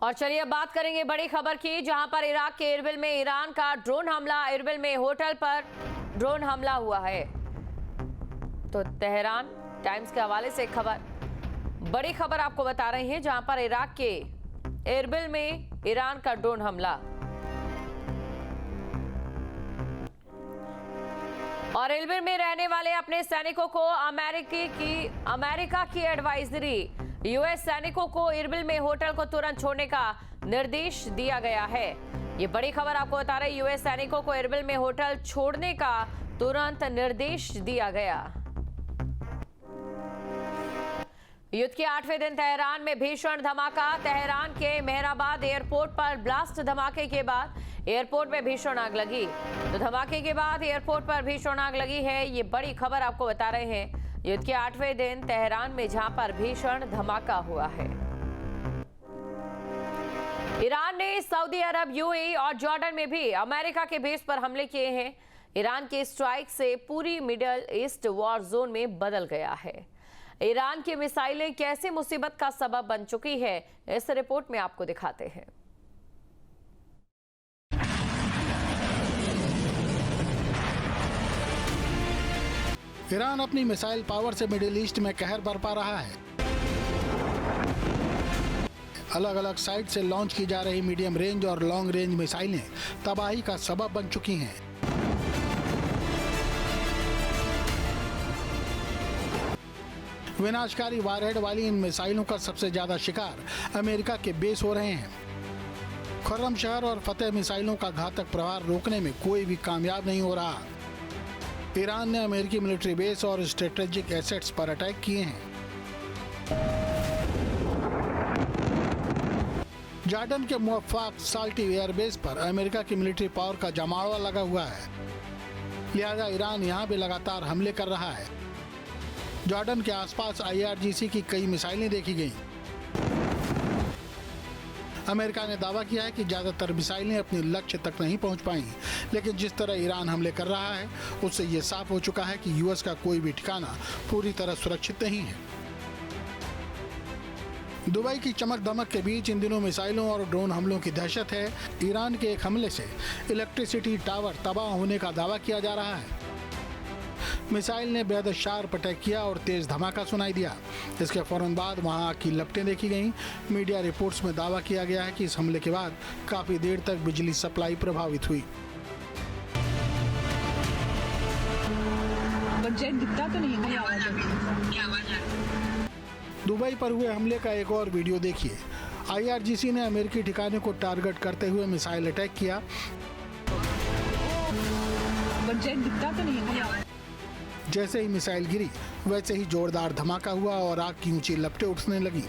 और चलिए अब बात करेंगे बड़ी खबर की, जहां पर इराक के इरबिल में ईरान का ड्रोन हमला। इरबिल में होटल पर ड्रोन हमला हुआ है। तो तेहरान टाइम्स के हवाले से खबर, बड़ी खबर आपको बता रहे हैं, जहां पर इराक के इरबिल में ईरान का ड्रोन हमला। और इरबिल में रहने वाले अपने सैनिकों को अमेरिका की एडवाइजरी। यूएस सैनिकों को इरबिल में होटल को तुरंत छोड़ने का निर्देश दिया गया है। ये बड़ी खबर आपको बता रहे, यूएस सैनिकों को इरबिल में होटल छोड़ने का तुरंत निर्देश दिया गया। युद्ध के 8वें दिन तेहरान में भीषण धमाका। तेहरान के मेहराबाद एयरपोर्ट पर ब्लास्ट धमाके के बाद एयरपोर्ट में भीषण आग लगी। तो धमाके के बाद एयरपोर्ट पर भीषण आग लगी है। ये बड़ी खबर आपको बता रहे हैं, युद्ध के 8वें दिन तेहरान में जहां पर भीषण धमाका हुआ है। ईरान ने सऊदी अरब, यूएई और जॉर्डन में भी अमेरिका के बेस पर हमले किए हैं। ईरान के स्ट्राइक से पूरी मिडिल ईस्ट वॉर जोन में बदल गया है। ईरान की मिसाइलें कैसे मुसीबत का सबब बन चुकी है, इस रिपोर्ट में आपको दिखाते हैं। ईरान अपनी मिसाइल पावर से मिडिल ईस्ट में कहर बरपा रहा है। अलग अलग साइड से लॉन्च की जा रही मीडियम रेंज और लॉन्ग रेंज मिसाइलें तबाही का सबब बन चुकी हैं। विनाशकारी वारहेड वाली इन मिसाइलों का सबसे ज्यादा शिकार अमेरिका के बेस हो रहे हैं। खुर्रमशहर और फतेह मिसाइलों का घातक प्रहार रोकने में कोई भी कामयाब नहीं हो रहा। ईरान ने अमेरिकी मिलिट्री बेस और स्ट्रेटेजिक एसेट्स पर अटैक किए हैं। जॉर्डन के मुवफ़्फ़क़ साल्टी एयरबेस पर अमेरिका की मिलिट्री पावर का जमावड़ा लगा हुआ है, लिहाजा ईरान यहां भी लगातार हमले कर रहा है। जॉर्डन के आसपास IRGC की कई मिसाइलें देखी गईं। अमेरिका ने दावा किया है कि ज्यादातर मिसाइलें अपने लक्ष्य तक नहीं पहुंच पाई, लेकिन जिस तरह ईरान हमले कर रहा है उससे ये साफ हो चुका है कि यूएस का कोई भी ठिकाना पूरी तरह सुरक्षित नहीं है। दुबई की चमक दमक के बीच इन दिनों मिसाइलों और ड्रोन हमलों की दहशत है। ईरान के एक हमले से इलेक्ट्रिसिटी टावर तबाह होने का दावा किया जा रहा है। मिसाइल ने बेहद शार्प अटैक किया और तेज धमाका सुनाई दिया। इसके फौरन बाद वहां आग की लपटें देखी गईं। मीडिया रिपोर्ट्स में दावा किया गया है कि इस हमले के बाद काफी देर तक बिजली सप्लाई प्रभावित हुई। दिखता तो नहीं है। दुबई पर हुए हमले का एक और वीडियो देखिए। IRGC ने अमेरिकी ठिकाने को टारगेट करते हुए मिसाइल अटैक किया। दिखता तो नहीं है। जैसे ही मिसाइल गिरी वैसे ही जोरदार धमाका हुआ और आग की ऊंची लपटें उठने लगी।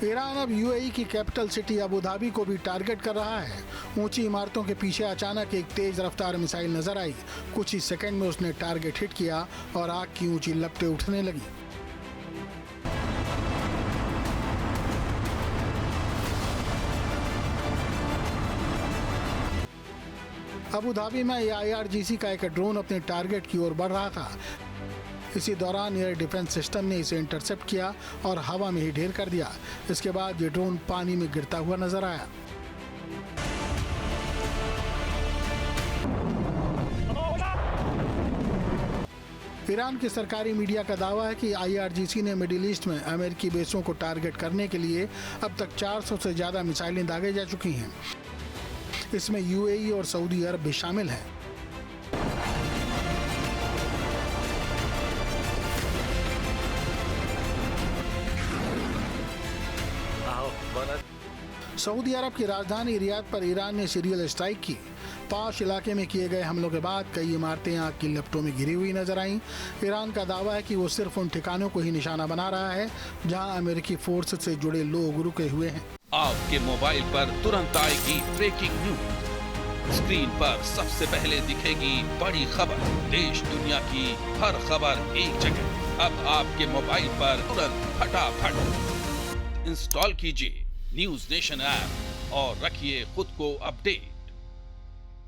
ईरान अब UAE की कैपिटल सिटी अबू धाबी को भी टारगेट कर रहा है। ऊंची इमारतों के पीछे अचानक एक तेज रफ्तार मिसाइल नजर आई। कुछ ही सेकंड में उसने टारगेट हिट किया और आग की ऊंची लपटें उठने लगी। अबू धाबी में IRGC का एक ड्रोन अपने टारगेट की ओर बढ़ रहा था। इसी दौरान एयर डिफेंस सिस्टम ने इसे इंटरसेप्ट किया और हवा में ही ढेर कर दिया। इसके बाद ये ड्रोन पानी में गिरता हुआ नजर आया। ईरान की सरकारी मीडिया का दावा है कि IRGC ने मिडिल ईस्ट में अमेरिकी बेसों को टारगेट करने के लिए अब तक 400 से ज्यादा मिसाइलें दागे जा चुकी हैं। इसमें UAE और सऊदी अरब भी शामिल हैं। सऊदी अरब की राजधानी रियाद पर ईरान ने सीरियल स्ट्राइक की। पाश इलाके में किए गए हमलों के बाद कई इमारतें आग की लपटों में घिरी हुई नजर आईं। ईरान का दावा है कि वो सिर्फ उन ठिकानों को ही निशाना बना रहा है जहां अमेरिकी फोर्स से जुड़े लोग रुके हुए हैं। आपके मोबाइल पर तुरंत आएगी ब्रेकिंग न्यूज। स्क्रीन पर सबसे पहले दिखेगी बड़ी खबर। देश दुनिया की हर खबर एक जगह। अब आपके मोबाइल पर तुरंत फटाफट इंस्टॉल कीजिए न्यूज नेशन ऐप और रखिए खुद को अपडेट।